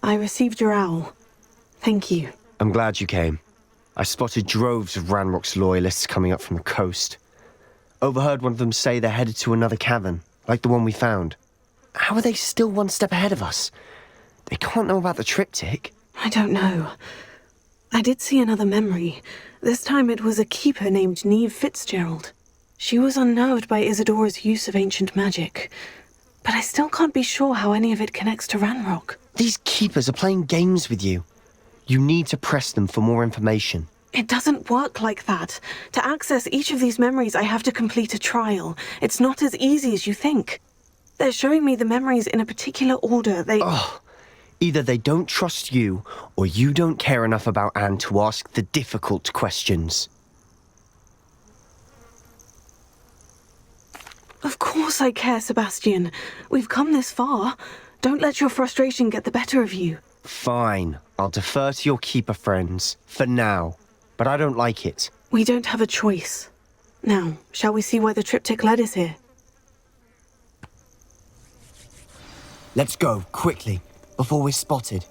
I received your owl. Thank you. I'm glad you came. I spotted droves of Ranrock's loyalists coming up from the coast. Overheard one of them say they're headed to another cavern, like the one we found. How are they still one step ahead of us? They can't know about the triptych. I don't know. I did see another memory. This time it was a keeper named Neve Fitzgerald. She was unnerved by Isadora's use of ancient magic. But I still can't be sure how any of it connects to Ranrock. These keepers are playing games with you. You need to press them for more information. It doesn't work like that. To access each of these memories, I have to complete a trial. It's not as easy as you think. They're showing me the memories in a particular order. Either they don't trust you, or you don't care enough about Anne to ask the difficult questions. Of course I care, Sabastian. We've come this far. Don't let your frustration get the better of you. Fine. I'll defer to your keeper friends, for now. But I don't like it. We don't have a choice. Now, shall we see why the triptych led us here? Let's go, quickly, before we're spotted.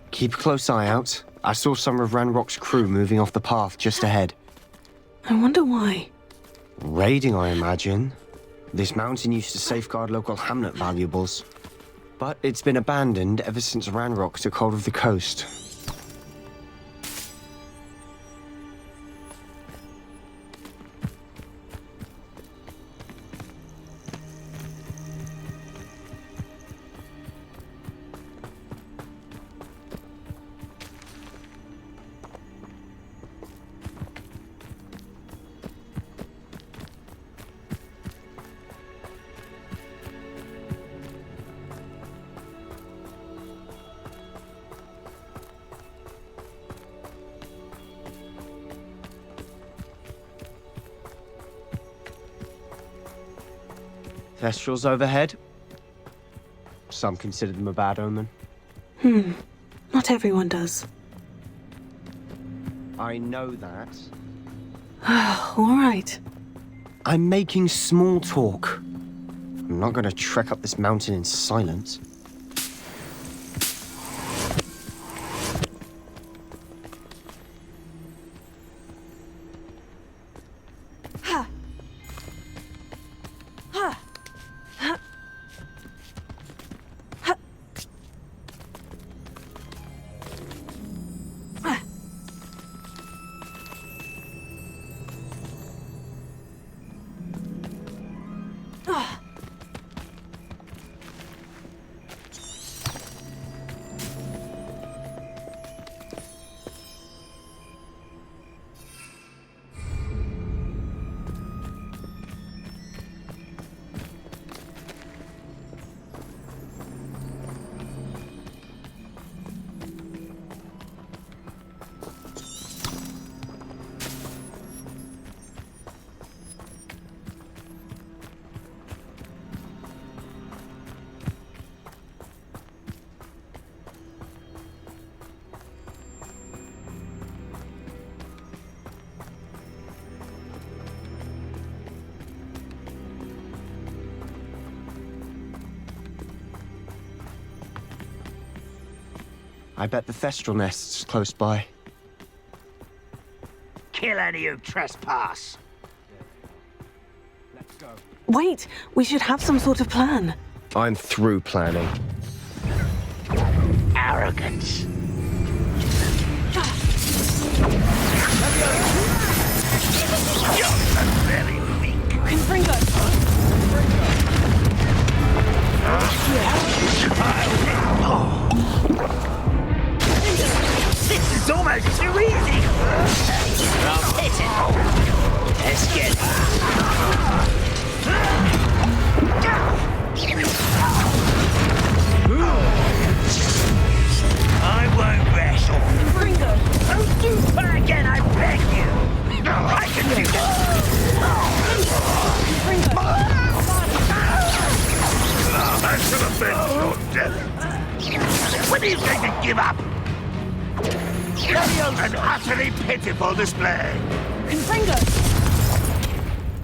Keep a close eye out. I saw some of Ranrock's crew moving off the path just ahead. I wonder why. Raiding, I imagine. This mountain used to safeguard local hamlet valuables. But it's been abandoned ever since Ranrock took hold of the coast. Thestrals overhead. Some consider them a bad omen. Not everyone does. I know that. All right. I'm making small talk. I'm not going to trek up this mountain in silence. I bet the Thestral nest's close by. Kill any who trespass. Let's go. Wait, we should have some sort of plan. I'm through planning. Arrogance. almost too easy. I'll hit it. Let's get I won't rest. Ringo! Don't do that again, I beg you. I can do that. Ringo! That should have been your death. When are you going to give up? An utterly pitiful display. Ringo!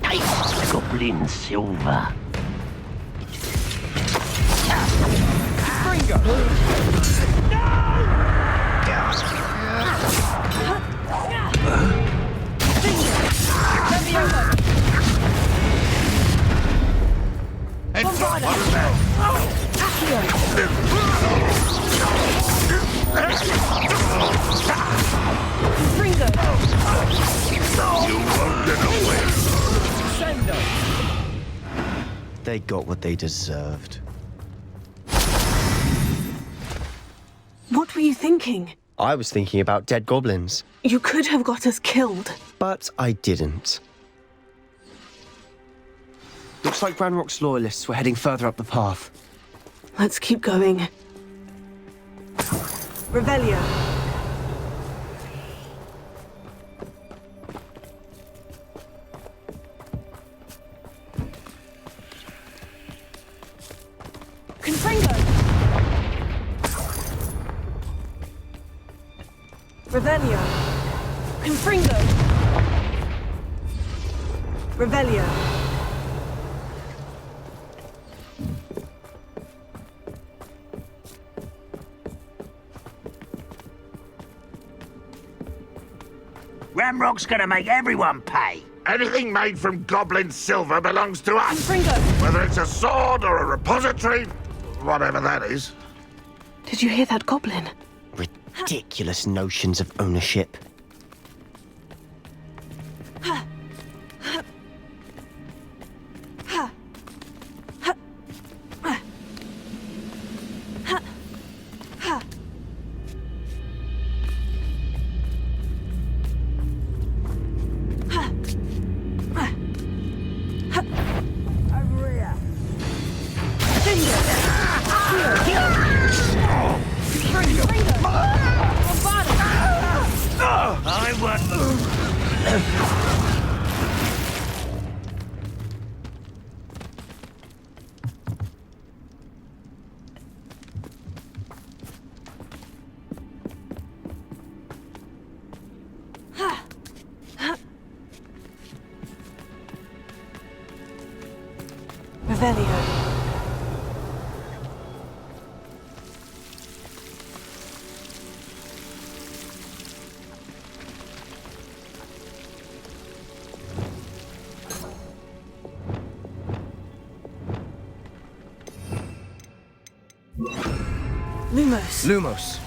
Take goblin silver. Ringo! You won't get away. They got what they deserved. What were you thinking? I was thinking about dead goblins, You could have got us killed. but I didn't. Looks like Ranrock's loyalists were heading further up the path. Let's keep going. Revelio. Confringo. Revelio. Confringo. Revelio. Ramrock's gonna make everyone pay. Anything made from goblin silver belongs to us. Confringo. Whether it's a sword or a repository, whatever that is. Did you hear that goblin? Ridiculous notions of ownership. I want... Revelio. Lumos. Lumos.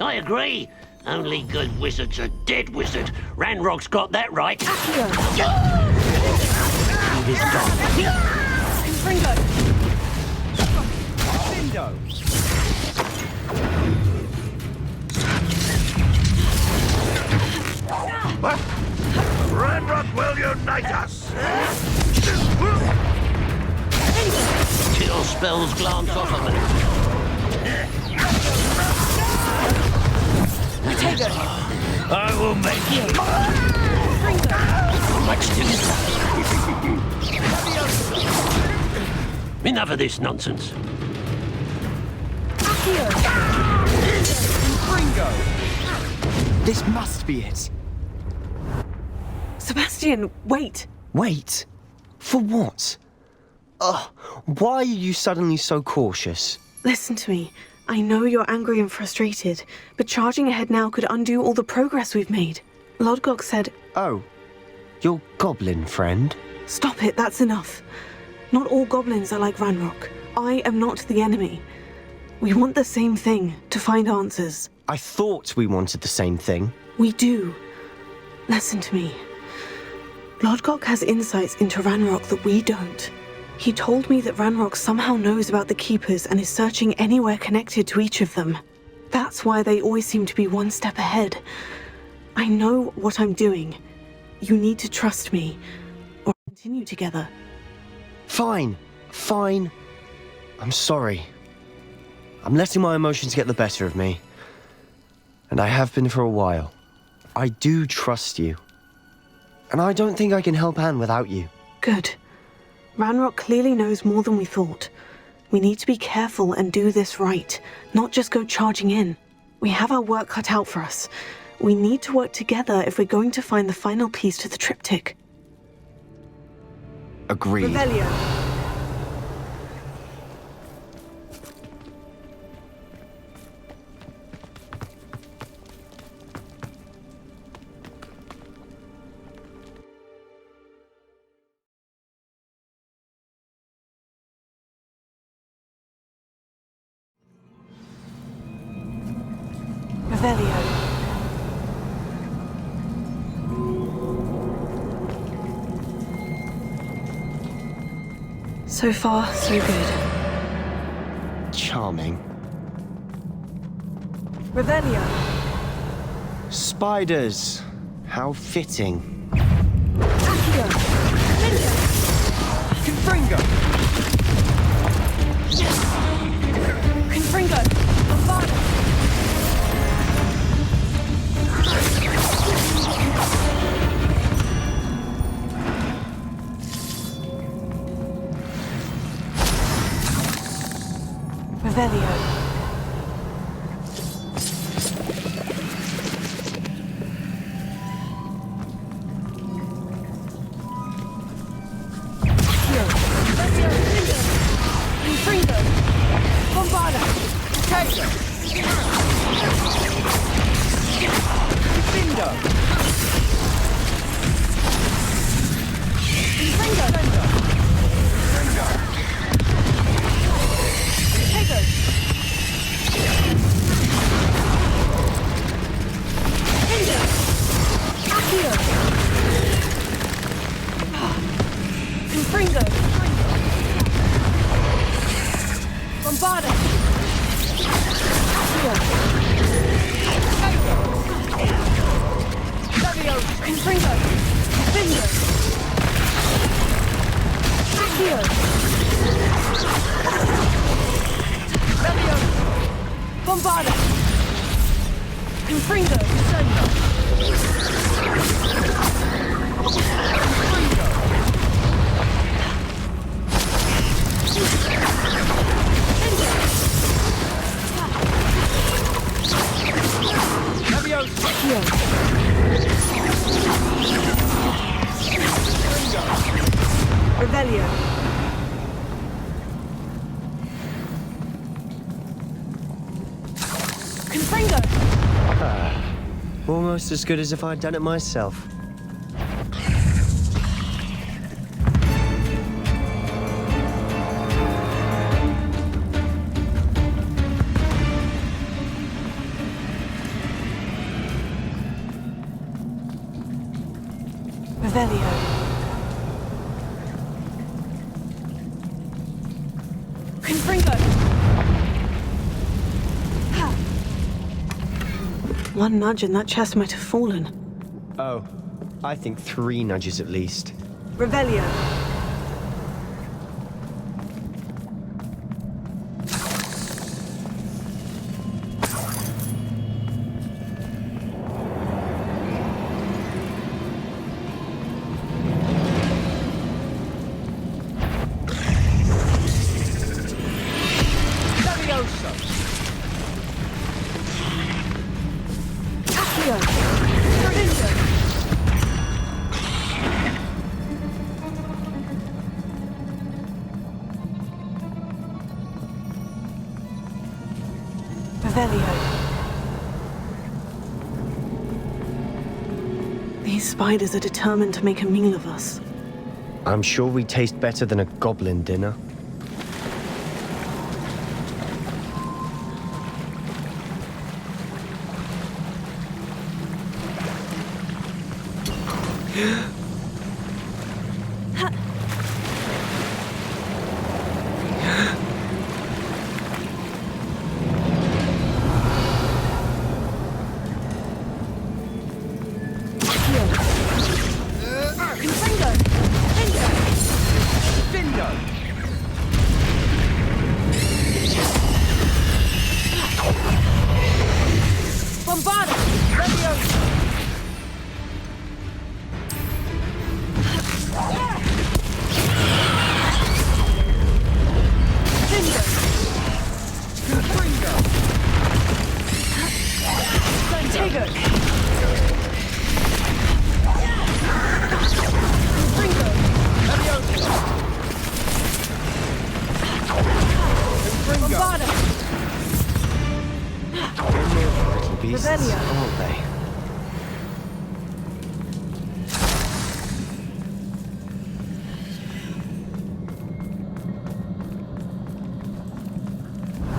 I agree. Only good wizard's a dead wizard. Ranrock's got that right. Accio. This guy. Confringo. Ranrock will unite us. Chill spells glance off of it. I will make you. Much too. Enough of this nonsense. This must be it. Sebastian, wait! Wait? For what? Ugh, why are you suddenly so cautious? Listen to me. I know you're angry and frustrated, but charging ahead now could undo all the progress we've made. Lodgok said... Oh, your goblin friend? Stop it, that's enough. Not all goblins are like Ranrock. I am not the enemy. We want the same thing, to find answers. I thought we wanted the same thing. We do. Listen to me. Lodgok has insights into Ranrock that we don't. He told me that Ranrock somehow knows about the Keepers and is searching anywhere connected to each of them. That's why they always seem to be one step ahead. I know what I'm doing. You need to trust me, or continue together. Fine. I'm sorry. I'm letting my emotions get the better of me. And I have been for a while. I do trust you. And I don't think I can help Anne without you. Good. Ranrock clearly knows more than we thought. We need to be careful and do this right, not just go charging in. We have our work cut out for us. We need to work together if we're going to find the final piece to the triptych. Agreed. Revelio. Revelio. So far, so good. Charming. Revelio. Spiders. How fitting. Accio. Ninja. Confringo! Confringo. Bombardment. Revelio. Accio. Revelio. Ninja. Confringo. Bombarda. Taser. Bindo! Confringo. Taser. Ninja. Accio. Confringo. Bombarda. Accio. Taser. Confringo. Bindo. Accio. Revelio. Bombarda. Confringo. Accio. Revelio. Confringo. Almost as good as if I'd done it myself. Revelio. Confringo. One nudge and that chest might have fallen. Oh, I think 3 nudges at least. Revelio. Accio. Revelio. These spiders are determined to make a meal of us. I'm sure we taste better than a goblin dinner. Beasts, aren't they?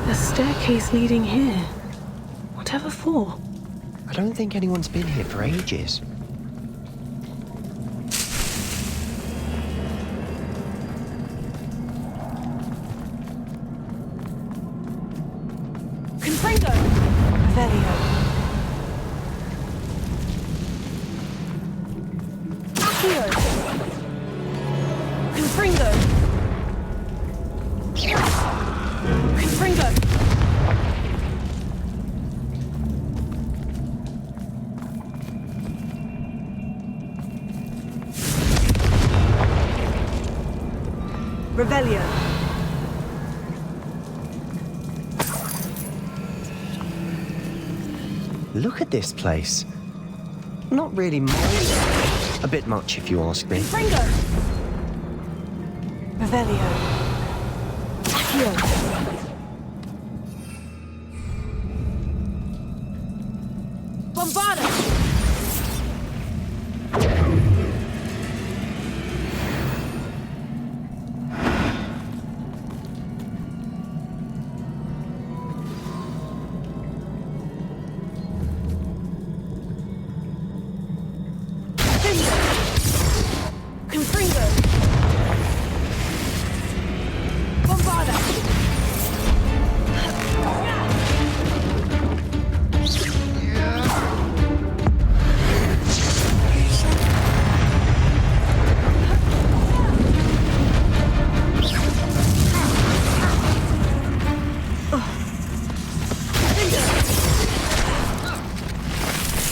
A staircase leading here. Whatever for? I don't think anyone's been here for ages. Confringo! Velio. Accio! Confringo! Confringo! Revelio. Look at this place. Not really mine. A bit much, if you ask me. Confringo! Revelio. Accio! Bombarda! Confringo! Bombarda!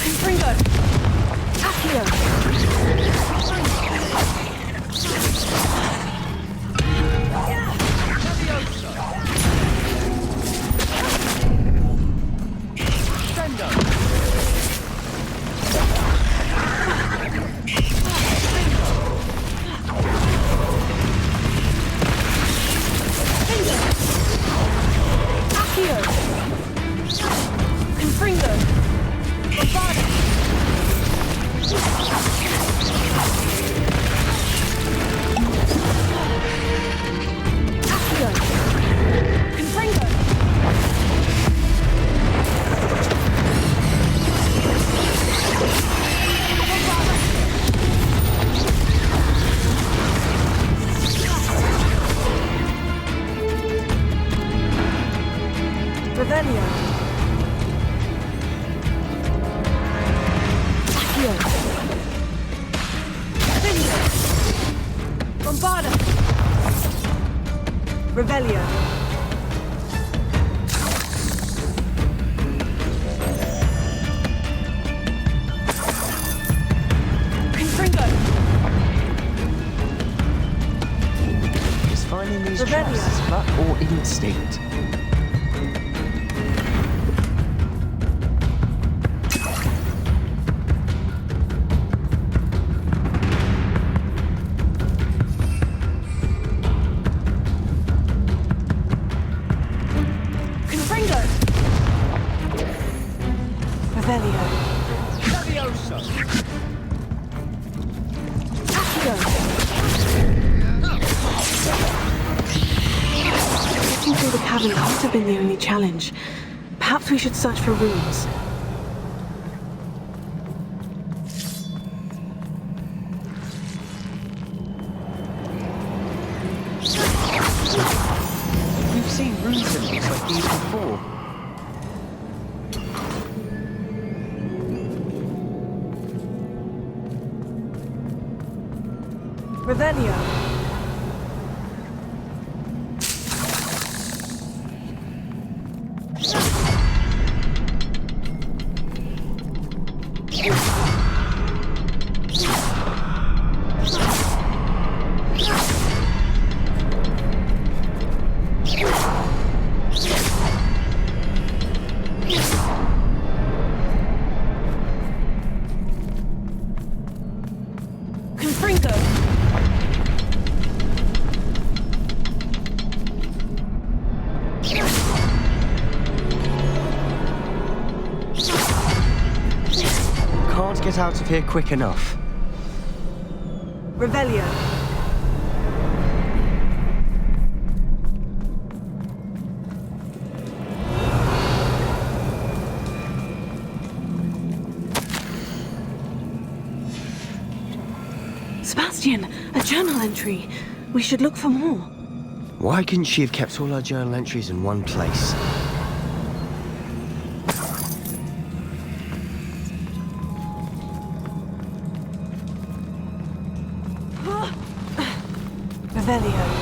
Confringo! Accio! Confringo! Bombarda! Accio! Confringo! Bombarda! Revelio. Accio. Confringo. Bombarda. Revelio. Confringo. Is finding these Revelio. chests luck or instinct? Confringo. Revelio. must have been the only challenge. Perhaps we should search for runes. We've seen rune symbols like these before. Revelio. Can't get out of here quick enough. Revelio. Sebastian, a journal entry. We should look for more. Why couldn't she have kept all her journal entries in one place? Revelio.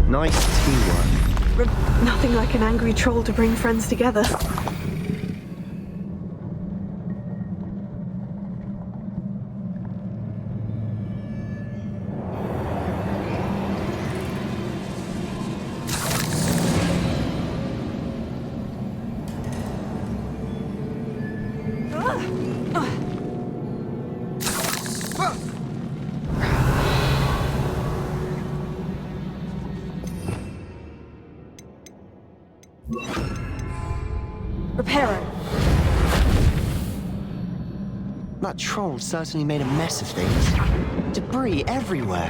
Nice teamwork. Nothing like an angry troll to bring friends together. Reparo. That troll certainly made a mess of things. Debris everywhere.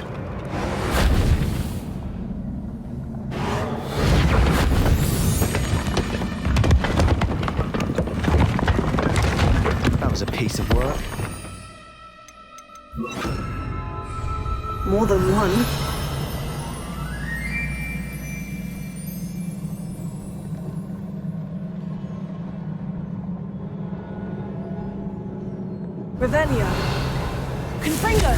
That was a piece of work. More than one. Revelio. Confringo.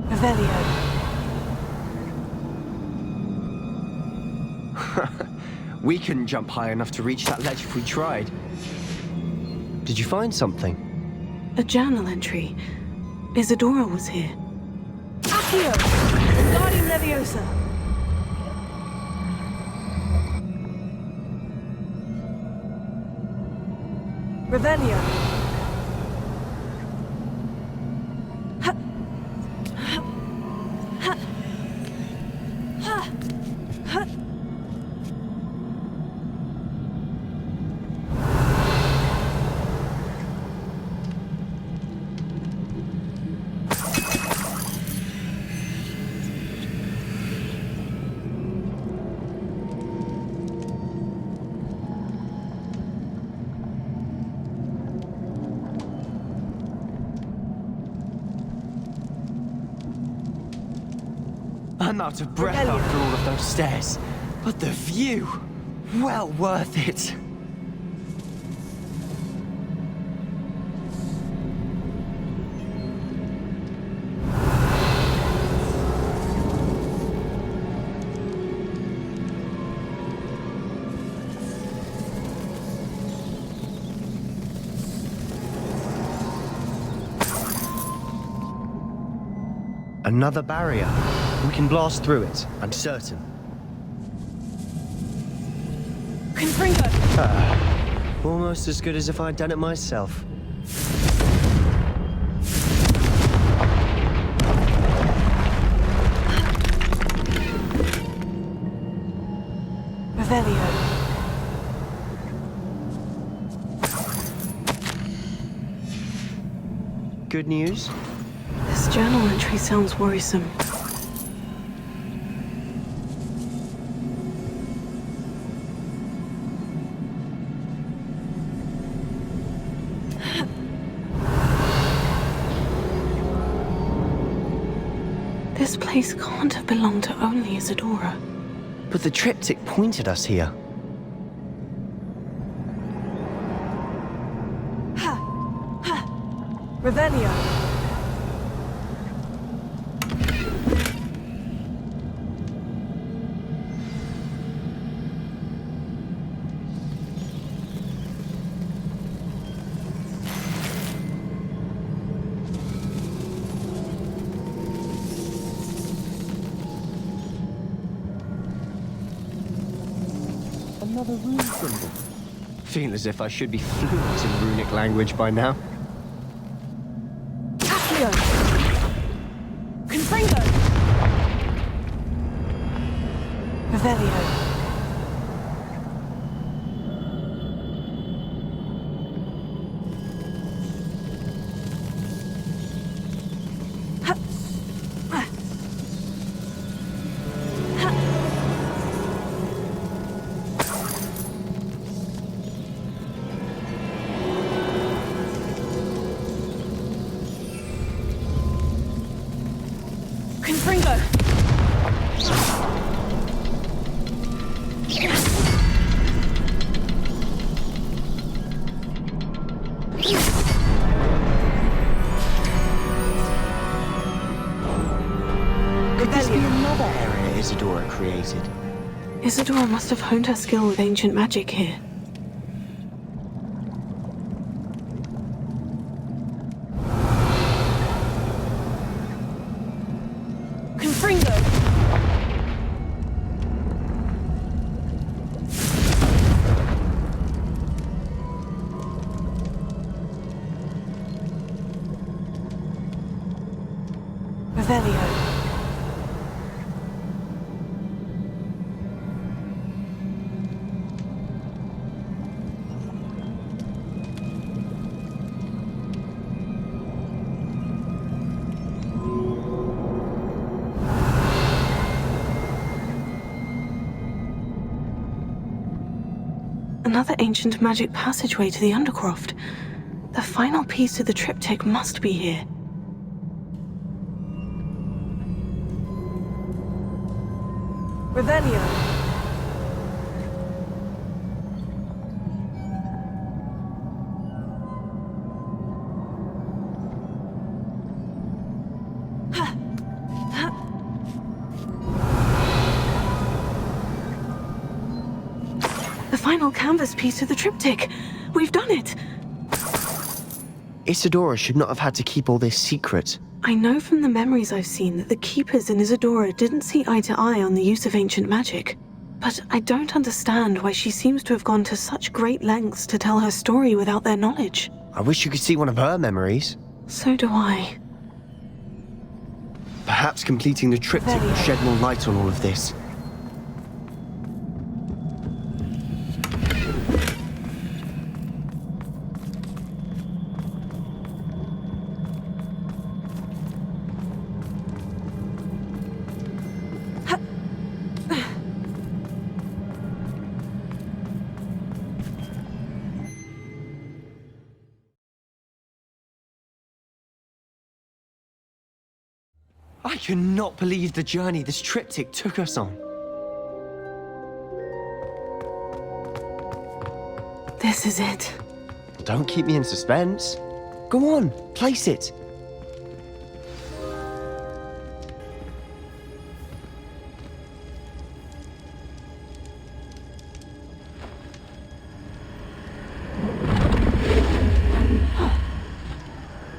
Revelio. We couldn't jump high enough to reach that ledge if we tried. Did you find something? A journal entry. Isadora was here. Accio. Guardian Leviosa. Revelio. I'm out of breath after all of those stairs. But the view, well worth it. Another barrier. We can blast through it, I'm certain. Confringo. Almost as good as if I'd done it myself. Revelio. Good news? This journal entry sounds worrisome. This place can't have belonged to only Isadora. But the triptych pointed us here. Revelio. Another rune symbol. Feel as if I should be fluent in runic language by now. Accio. Confringo. Revelio. Confringo. Isadora created. Isadora must have honed her skill with ancient magic here. Confringo! Revelio. Another ancient magic passageway to the Undercroft. The final piece of the triptych must be here. Revelio. The final canvas piece of the triptych. We've done it. Isadora should not have had to keep all this secret. I know from the memories I've seen that the Keepers and Isadora didn't see eye to eye on the use of ancient magic. But I don't understand why she seems to have gone to such great lengths to tell her story without their knowledge. I wish you could see one of her memories. So do I. Perhaps completing the triptych will shed more light on all of this. I cannot believe the journey this triptych took us on. This is it. Don't keep me in suspense. Go on, place it.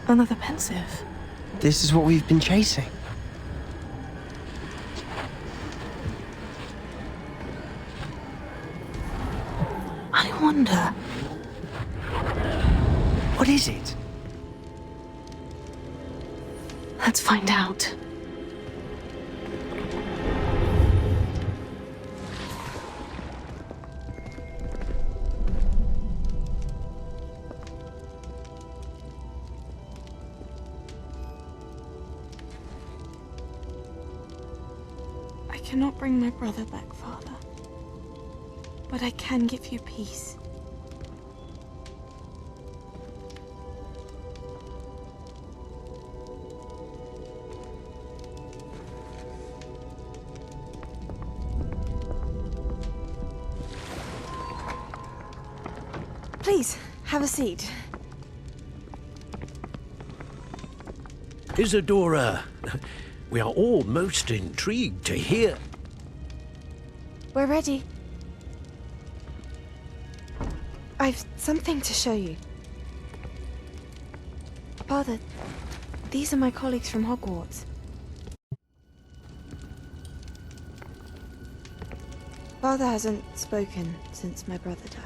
Another pensive. This is what we've been chasing. I wonder. What is it? Let's find out. I cannot bring my brother back, Father. But I can give you peace. Please, have a seat. Isadora, we are all most intrigued to hear. We're ready. I've something to show you. Father, these are my colleagues from Hogwarts. Father hasn't spoken since my brother died.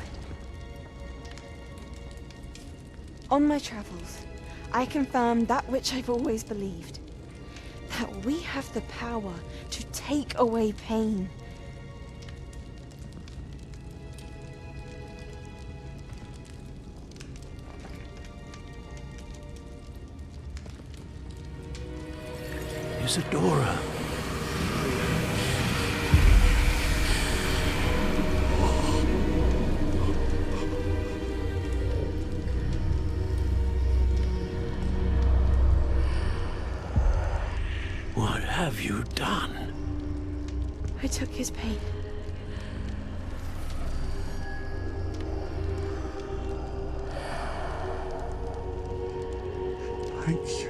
On my travels, I confirmed that which I've always believed. That we have the power to take away pain. Isadora. What have you done? I took his pain. Thank you.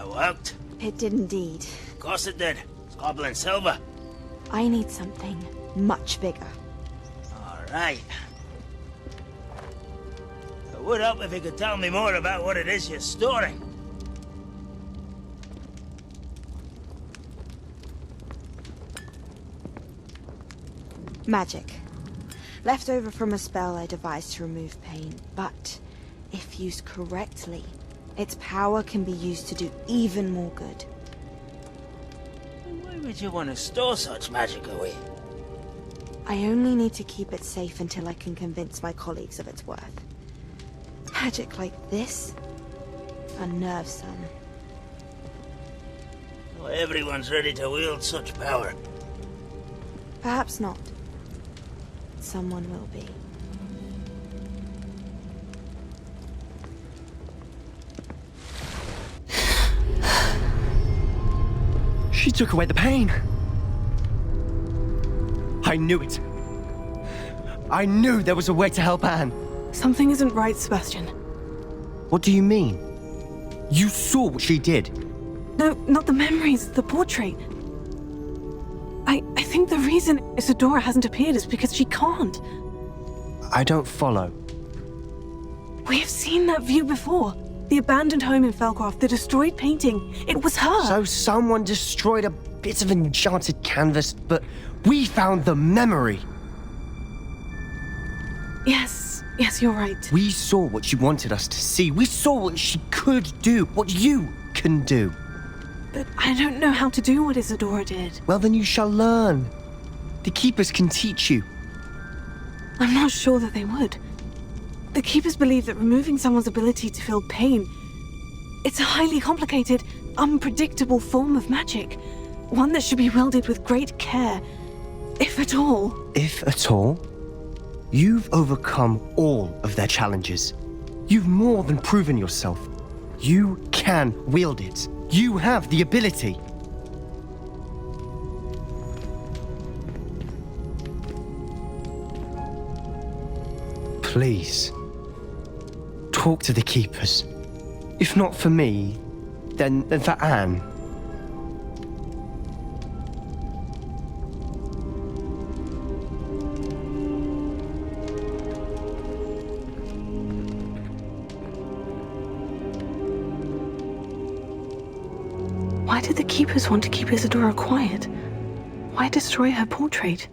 That worked. It did indeed. Of course it did. It's goblin silver. I need something much bigger. Alright. It would help if you could tell me more about what it is you're storing. Magic. Left over from a spell I devised to remove pain, but if used correctly, its power can be used to do even more good. Why would you want to store such magic away? I only need to keep it safe until I can convince my colleagues of its worth. Magic like this unnerves some. Not everyone's ready to wield such power. Perhaps not. Someone will be. She took away the pain. I knew it. I knew there was a way to help Anne. Something isn't right, Sebastian. What do you mean? You saw what she did. No, not the memories, the portrait. I think the reason Isadora hasn't appeared is because she can't. I don't follow. We have seen that view before. The abandoned home in Felcroft, the destroyed painting. It was her. So someone destroyed a bit of enchanted canvas, but we found the memory. Yes, you're right. We saw what she wanted us to see. We saw what she could do, what you can do. But I don't know how to do what Isadora did. Well, then you shall learn. The Keepers can teach you. I'm not sure that they would. The Keepers believe that removing someone's ability to feel pain, it's a highly complicated, unpredictable form of magic. One that should be wielded with great care, if at all. If at all? You've overcome all of their challenges. You've more than proven yourself. You can wield it. You have the ability. Please, talk to the Keepers. If not for me, then for Anne. Why did the Keepers want to keep Isadora quiet? Why destroy her portrait?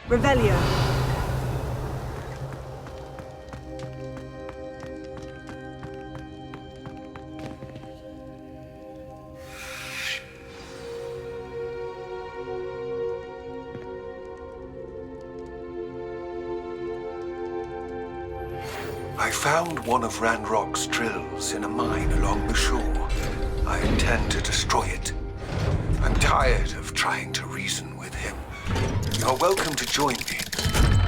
Revelio. I found one of Ranrock's drills in a mine along the shore. I intend to destroy it. I'm tired of trying to reason with him. You're welcome to join me,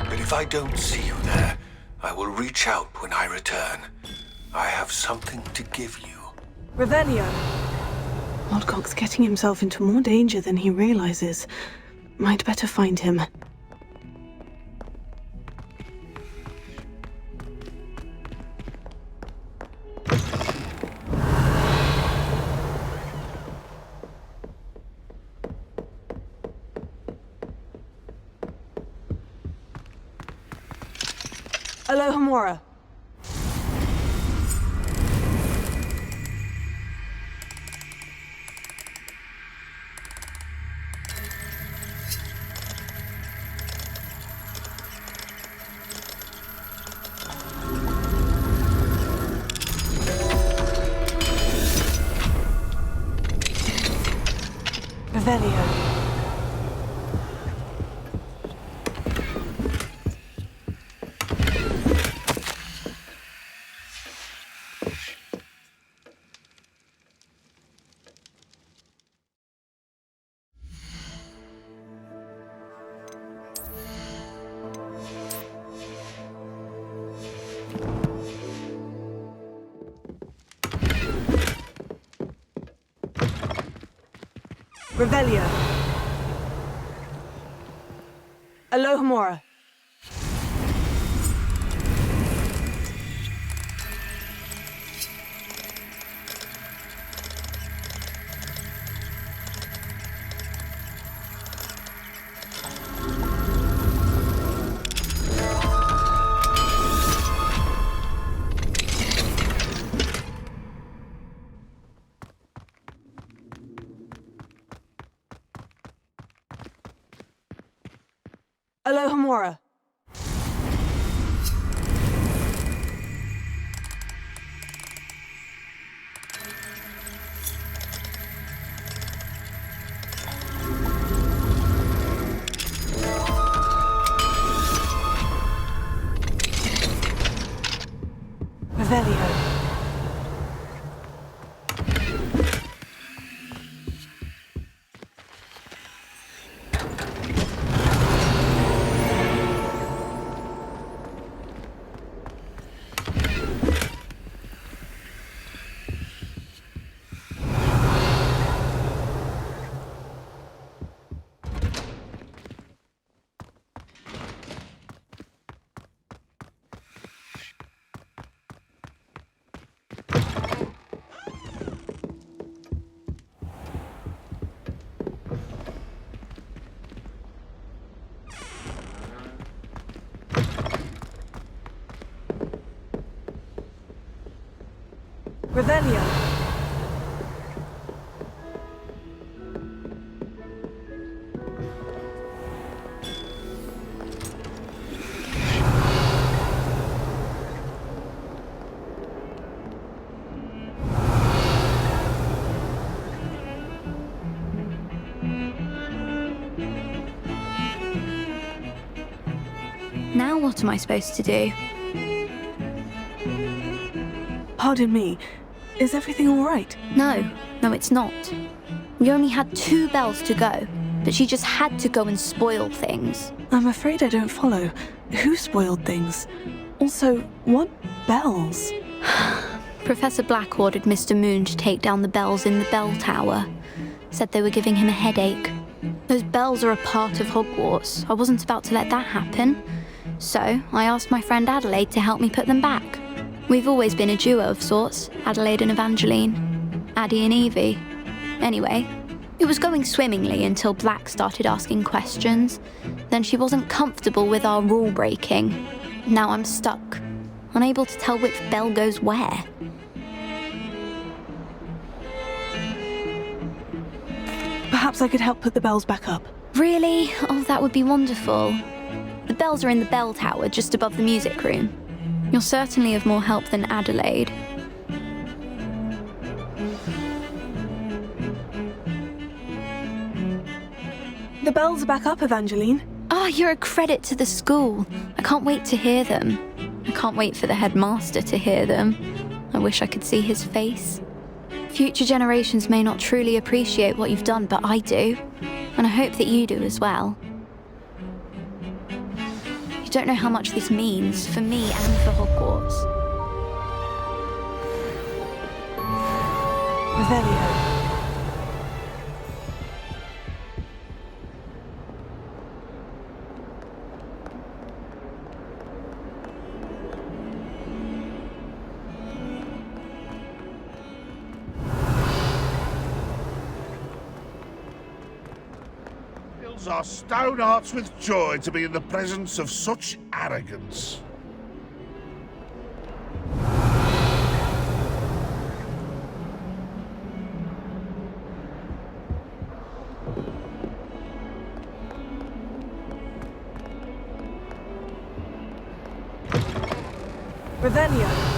but if I don't see you there, I will reach out when I return. I have something to give you. Revelio. Oddcock's getting himself into more danger than he realizes. Might better find him. Alohomora. Revelio. Revelio. Alohomora. Alohomora. Revelio. Revelio. Now what am I supposed to do? Pardon me. Is everything all right? No, it's not. We only had 2 bells to go, but she just had to go and spoil things. I'm afraid I don't follow. Who spoiled things? Also, what bells? Professor Black ordered Mr. Moon to take down the bells in the bell tower. Said they were giving him a headache. Those bells are a part of Hogwarts. I wasn't about to let that happen. So I asked my friend Adelaide to help me put them back. We've always been a duo of sorts, Adelaide and Evangeline, Addie and Evie. Anyway, it was going swimmingly until Black started asking questions. Then she wasn't comfortable with our rule breaking. Now I'm stuck, unable to tell which bell goes where. Perhaps I could help put the bells back up. Really? Oh, that would be wonderful. The bells are in the bell tower just above the music room. You're certainly of more help than Adelaide. The bells are back up, Evangeline. You're a credit to the school. I can't wait to hear them. I can't wait for the headmaster to hear them. I wish I could see his face. Future generations may not truly appreciate what you've done, but I do. And I hope that you do as well. You don't know how much this means for me and for Hogwarts. Revelio. Our stone hearts with joy to be in the presence of such arrogance. Revelio.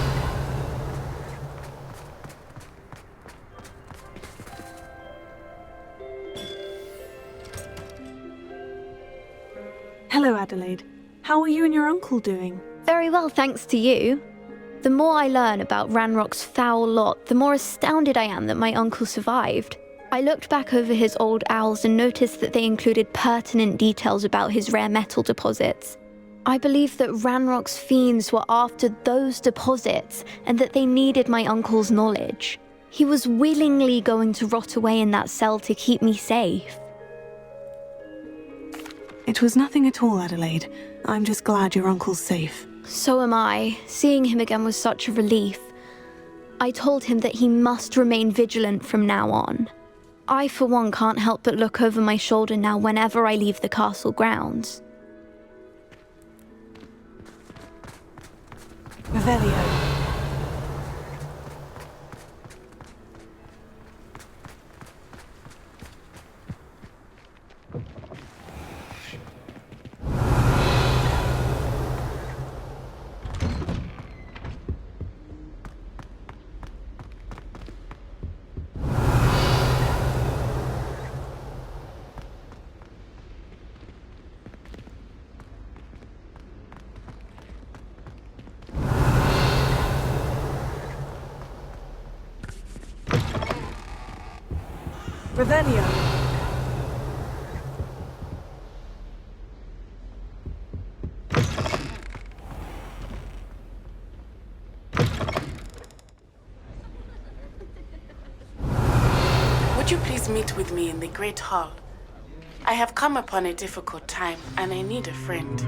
Hello, Adelaide. How are you and your uncle doing? Very well, thanks to you. The more I learn about Ranrock's foul lot, the more astounded I am that my uncle survived. I looked back over his old owls and noticed that they included pertinent details about his rare metal deposits. I believe that Ranrock's fiends were after those deposits and that they needed my uncle's knowledge. He was willingly going to rot away in that cell to keep me safe. It was nothing at all, Adelaide. I'm just glad your uncle's safe. So am I. Seeing him again was such a relief. I told him that he must remain vigilant from now on. I, for one, can't help but look over my shoulder now whenever I leave the castle grounds. Revelio. Revelio. Would you please meet with me in the Great Hall? I have come upon a difficult time, and I need a friend.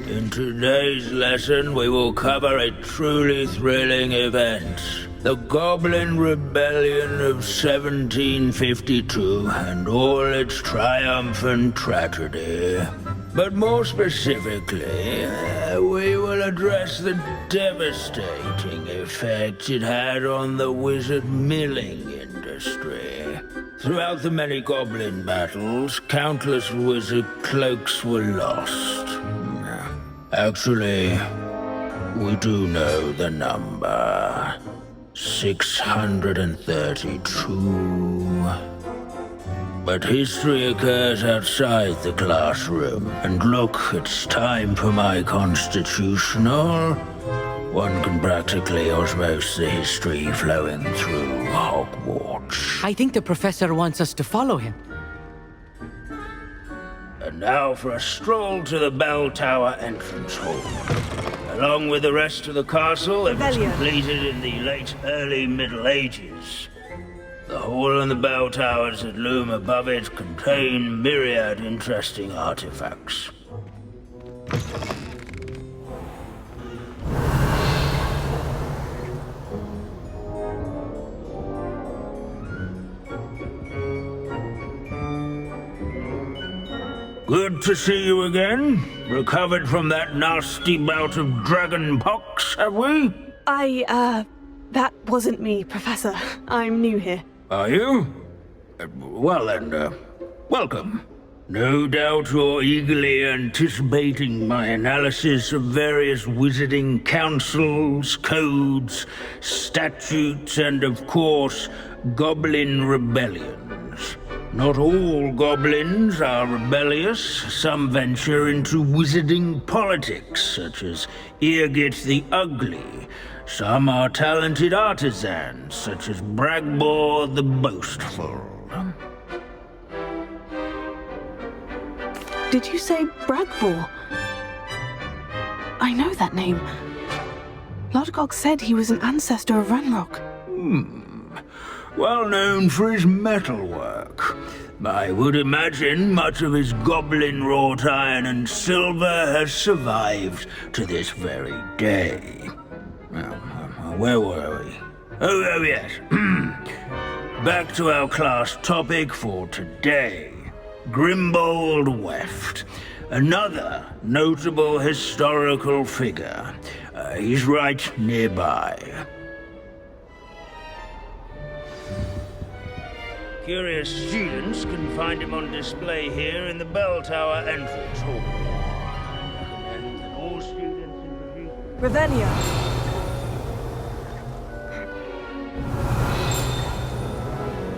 In today's lesson, we will cover a truly thrilling event. The Goblin Rebellion of 1752 and all its triumphant tragedy. But more specifically, we will address the devastating effect it had on the wizard milling industry. Throughout the many goblin battles, countless wizard cloaks were lost. Actually, we do know the number. 632. But history occurs outside the classroom. And look, it's time for my constitutional. One can practically osmose the history flowing through Hogwarts. I think the professor wants us to follow him. And now for a stroll to the bell tower entrance hall. Along with the rest of the castle, it was completed in the late early Middle Ages. The hall and the bell towers that loom above it contain myriad interesting artifacts. Good to see you again. Recovered from that nasty bout of dragon pox, have we? That wasn't me, Professor. I'm new here. Are you? Well then, welcome. No doubt you're eagerly anticipating my analysis of various wizarding councils, codes, statutes, and of course, goblin rebellions. Not all goblins are rebellious. Some venture into wizarding politics, such as Eargit the Ugly. Some are talented artisans, such as Bragbor the Boastful. Did you say Bragbor? I know that name. Lodgok said he was an ancestor of Ranrock. Well known for his metalwork. I would imagine much of his goblin-wrought iron and silver has survived to this very day. Where were we? Oh yes. Back to our class topic for today. Grimbold Weft. Another notable historical figure. He's right nearby. Curious students can find him on display here in the bell tower entrance hall. I recommend that all students introduce... Revelio.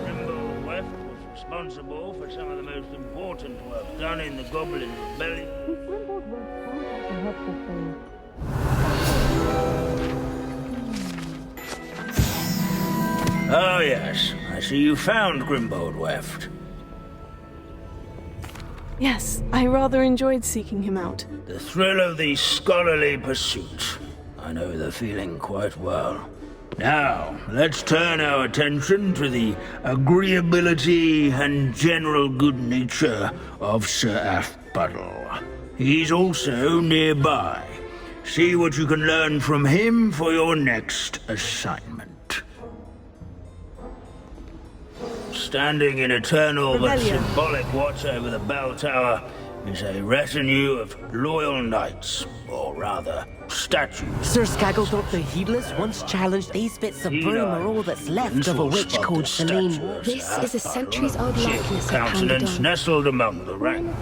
Grimbold Weft was responsible for some of the most important work done in the Goblin Rebellion. Oh yes, I see you found Grimbold Weft. Yes, I rather enjoyed seeking him out. The thrill of the scholarly pursuit. I know the feeling quite well. Now, let's turn our attention to the agreeability and general good nature of Sir Athpuddle. He's also nearby. See what you can learn from him for your next assignment. Standing in eternal but symbolic watch over the bell tower is a retinue of loyal knights, or rather, statues. Sir Scagglethorpe the Heedless once challenged these bits of broom are all that's left of a witch called Celine. This is a centuries-old likeness of Countenance nestled among the ranks.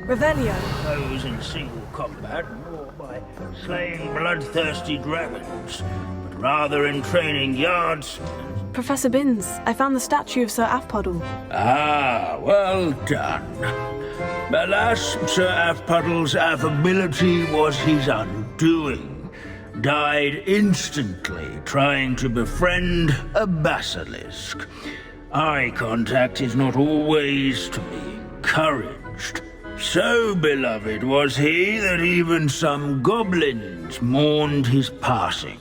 Revelio. Those in single combat, nor by slaying bloodthirsty dragons, but rather in training yards. Professor Binns, I found the statue of Sir Athpuddle. Ah, well done. Alas, Sir Athpuddle's affability was his undoing. Died instantly trying to befriend a basilisk. Eye contact is not always to be encouraged. So beloved was he that even some goblins mourned his passing.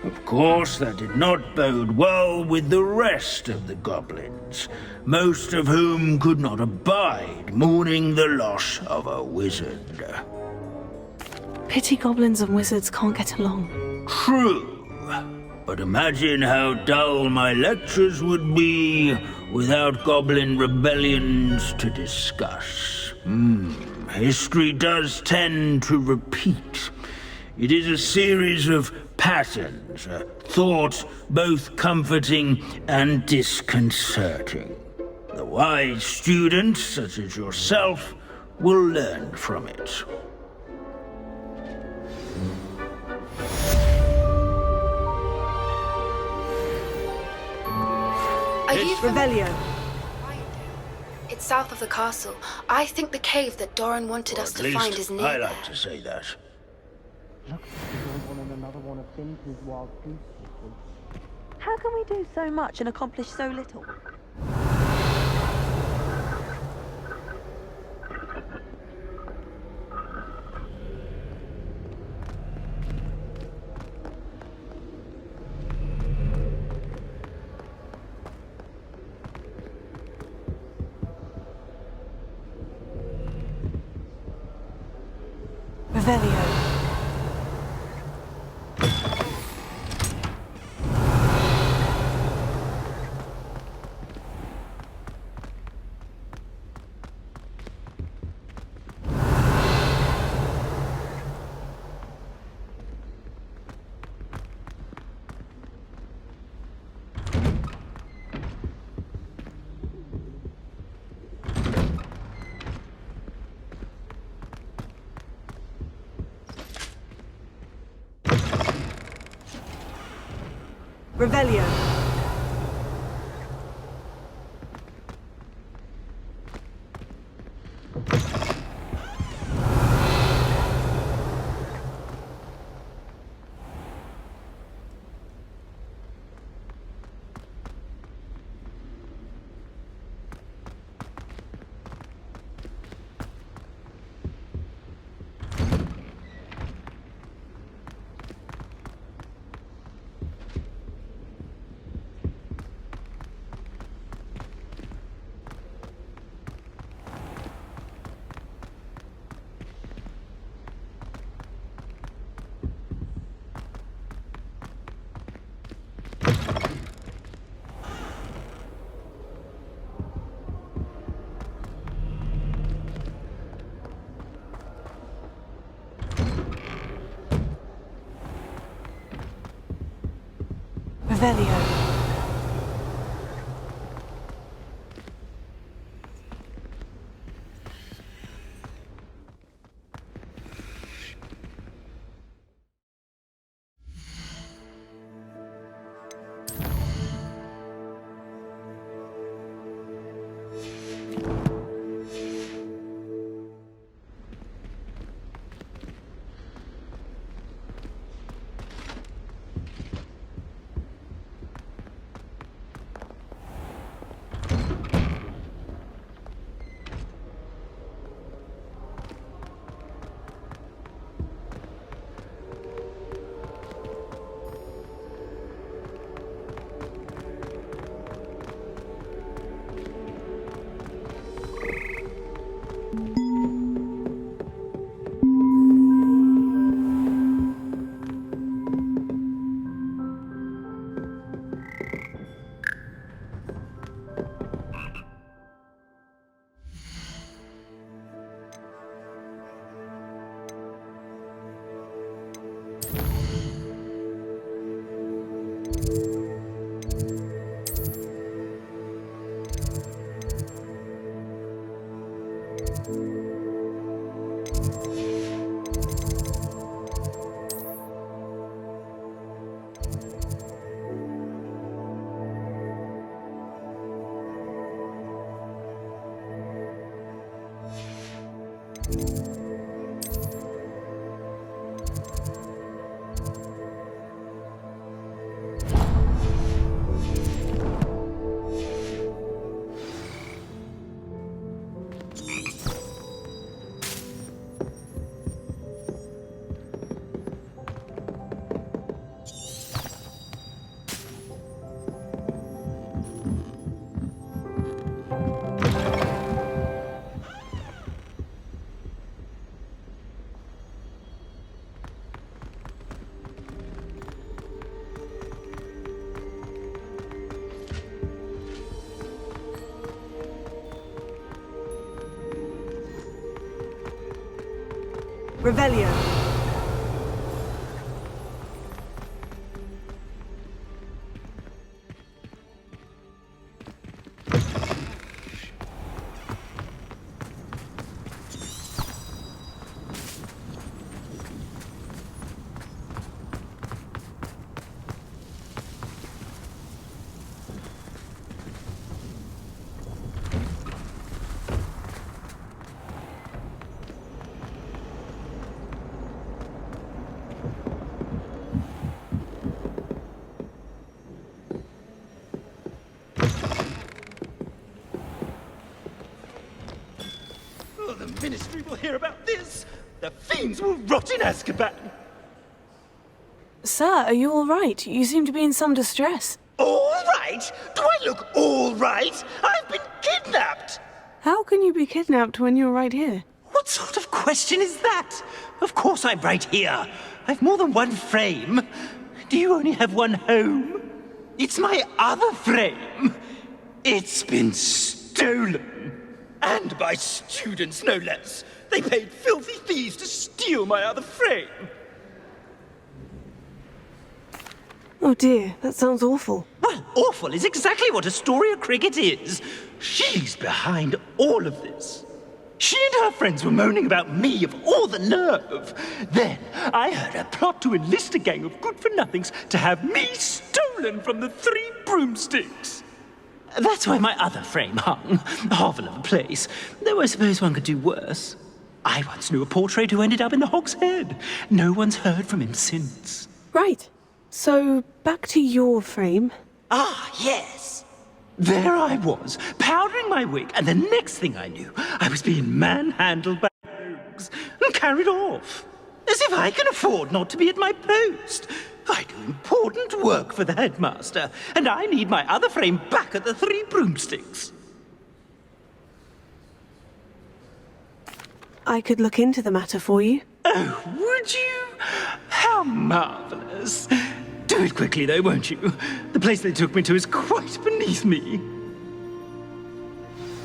Of course, that did not bode well with the rest of the goblins, most of whom could not abide mourning the loss of a wizard. Pity goblins and wizards can't get along. True, but imagine how dull my lectures would be without goblin rebellions to discuss. History does tend to repeat. It is a series of patterns, a thought both comforting and disconcerting. The wise students, such as yourself, will learn from it. Are you Revelio. It's south of the castle. I think the cave that Doran wanted us to find is near I there. like to say that. How can we do so much and accomplish so little? Revelio. Revelio. Revelio. Revelio. The Ministry will hear about this. The fiends will rot in Azkaban. Sir, are you all right? You seem to be in some distress. All right? Do I look all right? I've been kidnapped. How can you be kidnapped when you're right here? What sort of question is that? Of course I'm right here. I've more than one frame. Do you only have one home? It's my other frame. It's been stolen. And by students, no less. They paid filthy thieves to steal my other frame. Oh dear, that sounds awful. Well, awful is exactly what Astoria Cricket is. She's behind all of this. She and her friends were moaning about me of all the nerve. Then I heard a plot to enlist a gang of good-for-nothings to have me stolen from the Three Broomsticks. That's why my other frame hung. A hovel of a place. Though I suppose one could do worse. I once knew a portrait who ended up in the Hog's Head. No one's heard from him since. Right. So, back to your frame. Ah, yes. There I was, powdering my wig, and the next thing I knew, I was being manhandled by rogues and carried off. As if I can afford not to be at my post. I do important work for the headmaster, and I need my other frame back at the Three Broomsticks. I could look into the matter for you. Oh, would you? How marvelous. Do it quickly, though, won't you? The place they took me to is quite beneath me.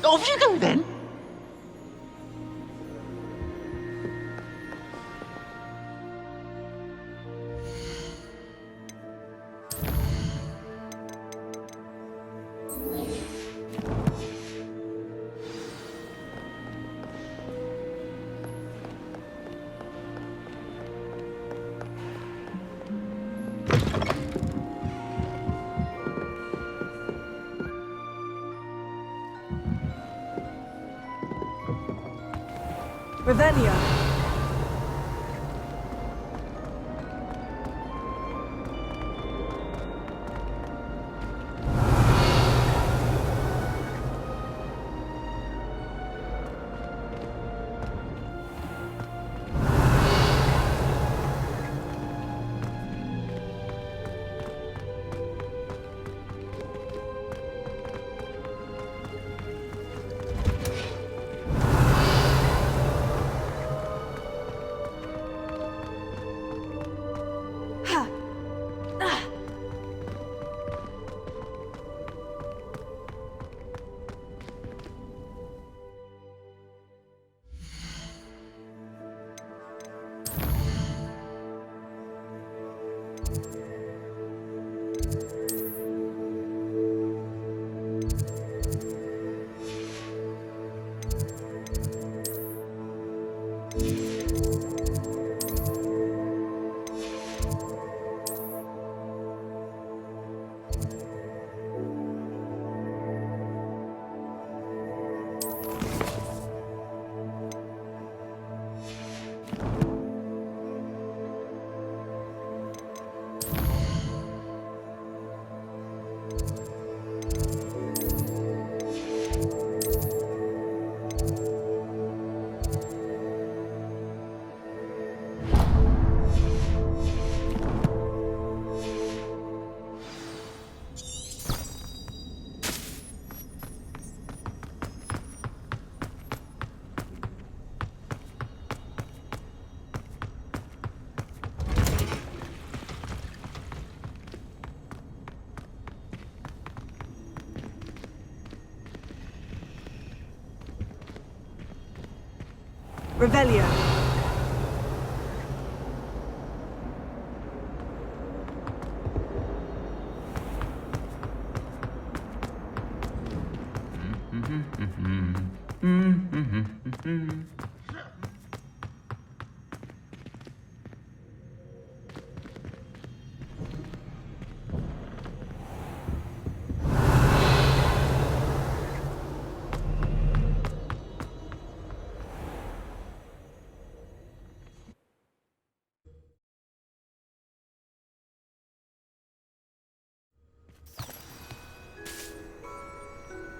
Off you go, then. Revelio. Revelio.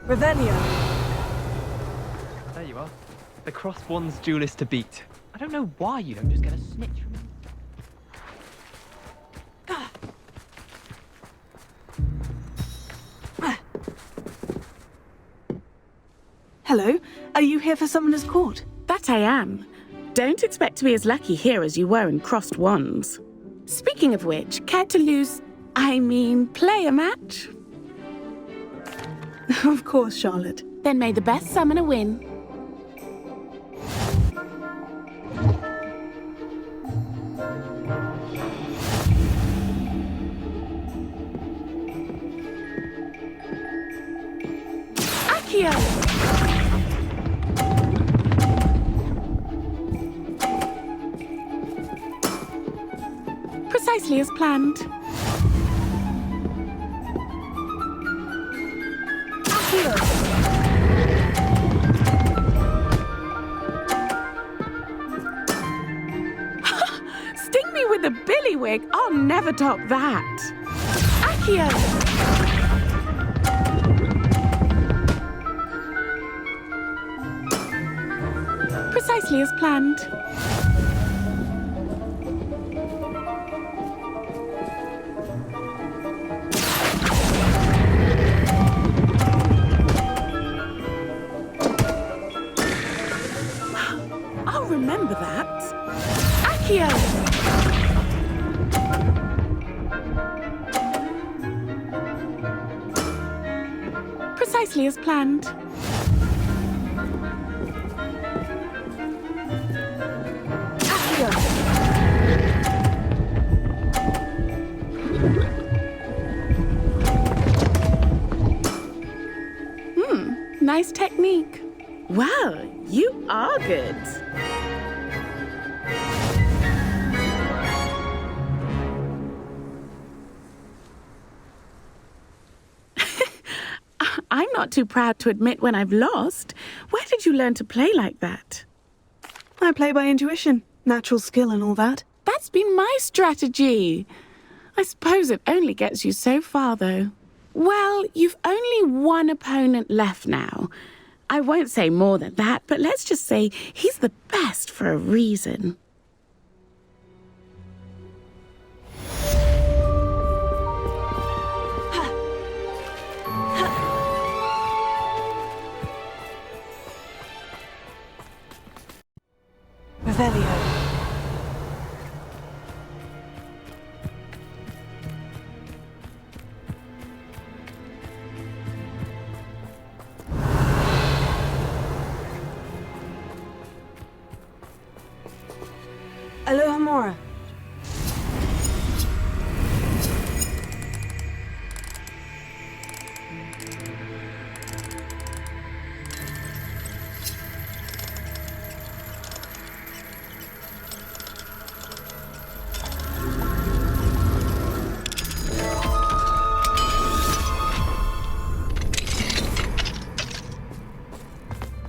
Revelio. There you are. The crossed one's duelist to beat. I don't know why you don't just get a snitch from him. Hello, are you here for Summoner's Court? That I am. Don't expect to be as lucky here as you were in Crossed Wands. Speaking of which, care to play a match? Of course, Charlotte. Then may the best summoner win. Accio! Precisely as planned. Sting me with a billywig. I'll never top that. Accio! Precisely as planned. I'll remember that. Accio! Precisely as planned. Nice technique. Well, you are good. I'm not too proud to admit when I've lost. Where did you learn to play like that? I play by intuition, natural skill and all that. That's been my strategy. I suppose it only gets you so far, though. Well, you've only one opponent left now. I won't say more than that, but let's just say he's the best for a reason. Revelio. Aloha Mora.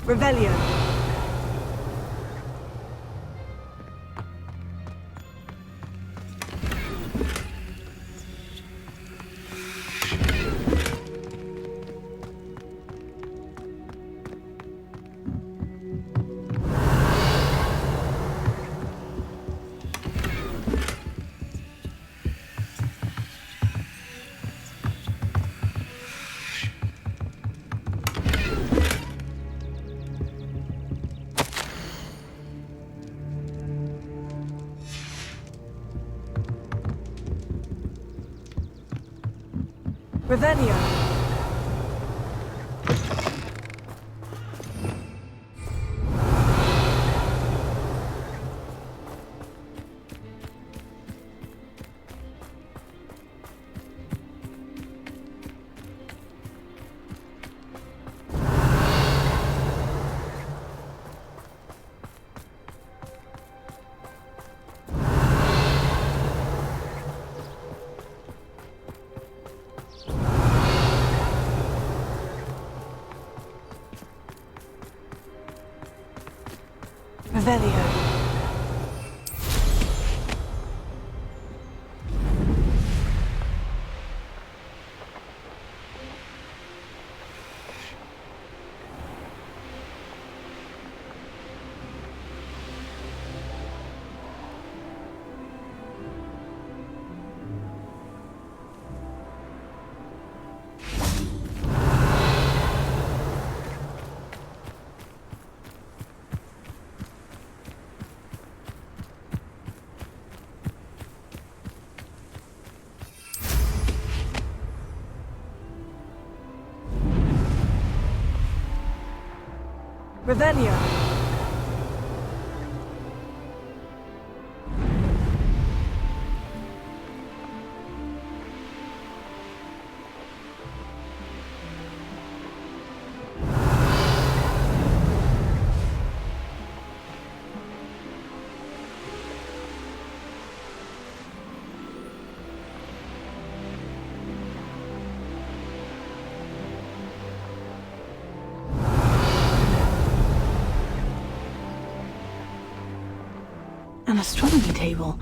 Revelio. Revelio. Revelio. Revelio. An astronomy table.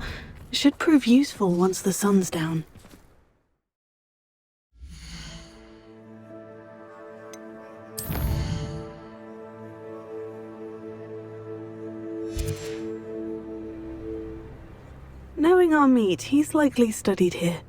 Should prove useful once the sun's down. Knowing our meat, he's likely studied here.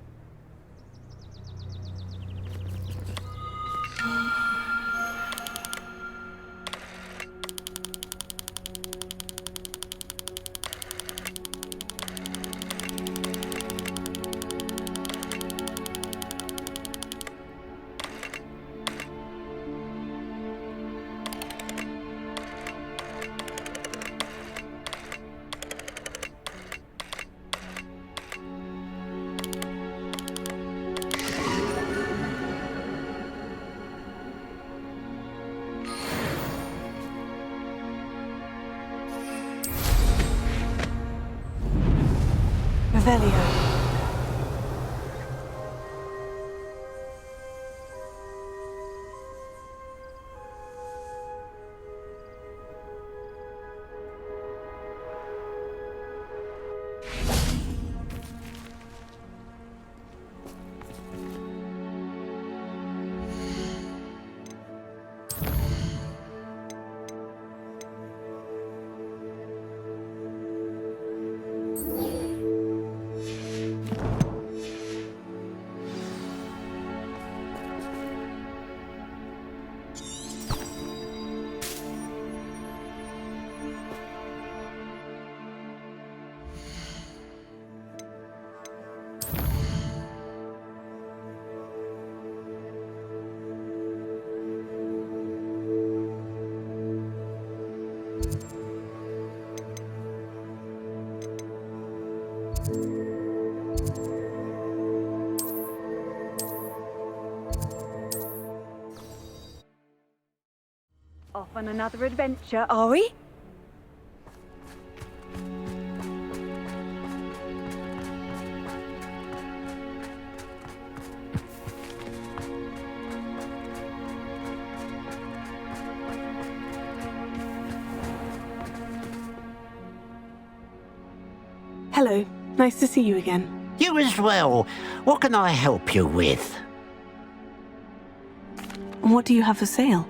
Revelio. Off on another adventure, are we? Hello. Nice to see you again. You as well. What can I help you with? What do you have for sale?